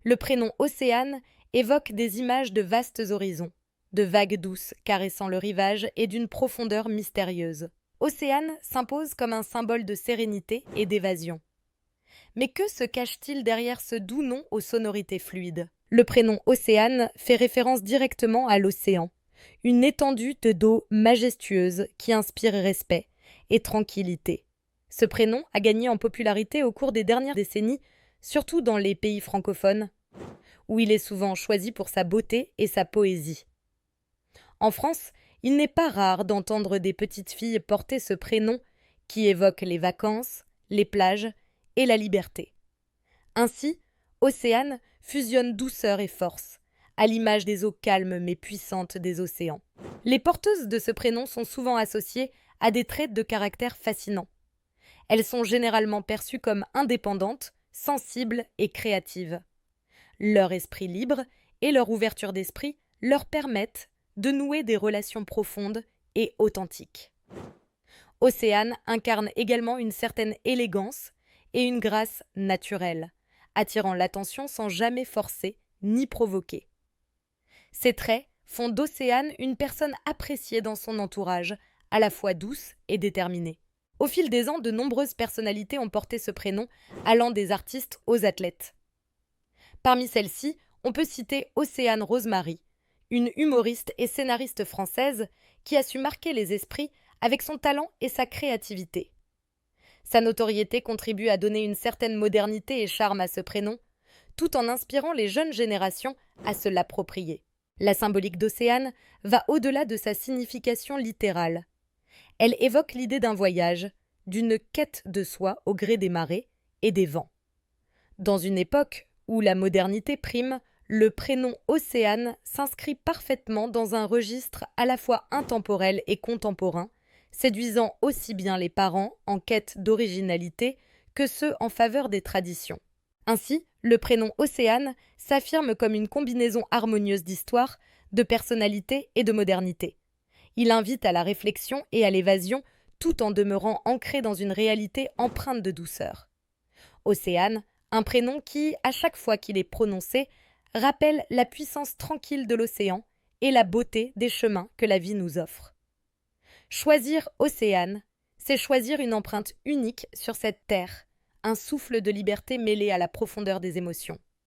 Le prénom Océane évoque des images de vastes horizons, de vagues douces caressant le rivage et d'une profondeur mystérieuse. Océane s'impose comme un symbole de sérénité et d'évasion. Mais que se cache-t-il derrière ce doux nom aux sonorités fluides? Le prénom Océane fait référence directement à l'océan, une étendue de d'eau majestueuse qui inspire respect et tranquillité. Ce prénom a gagné en popularité au cours des dernières décennies, surtout dans les pays francophones, où il est souvent choisi pour sa beauté et sa poésie. En France, il n'est pas rare d'entendre des petites filles porter ce prénom qui évoque les vacances, les plages et la liberté. Ainsi, Océane fusionne douceur et force, à l'image des eaux calmes mais puissantes des océans. Les porteuses de ce prénom sont souvent associées à des traits de caractère fascinants. Elles sont généralement perçues comme indépendantes, sensibles et créatives. Leur esprit libre et leur ouverture d'esprit leur permettent de nouer des relations profondes et authentiques. Océane incarne également une certaine élégance et une grâce naturelle, attirant l'attention sans jamais forcer ni provoquer. Ces traits font d'Océane une personne appréciée dans son entourage, à la fois douce et déterminée. Au fil des ans, de nombreuses personnalités ont porté ce prénom, allant des artistes aux athlètes. Parmi celles-ci, on peut citer Océane Rosemary, une humoriste et scénariste française qui a su marquer les esprits avec son talent et sa créativité. Sa notoriété contribue à donner une certaine modernité et charme à ce prénom, tout en inspirant les jeunes générations à se l'approprier. La symbolique d'Océane va au-delà de sa signification littérale. Elle évoque l'idée d'un voyage, d'une quête de soi au gré des marées et des vents. Dans une époque où la modernité prime, le prénom Océane s'inscrit parfaitement dans un registre à la fois intemporel et contemporain, séduisant aussi bien les parents en quête d'originalité que ceux en faveur des traditions. Ainsi, le prénom Océane s'affirme comme une combinaison harmonieuse d'histoire, de personnalité et de modernité. Il invite à la réflexion et à l'évasion tout en demeurant ancré dans une réalité empreinte de douceur. Océane, un prénom qui, à chaque fois qu'il est prononcé, rappelle la puissance tranquille de l'océan et la beauté des chemins que la vie nous offre. Choisir Océane, c'est choisir une empreinte unique sur cette terre, un souffle de liberté mêlé à la profondeur des émotions.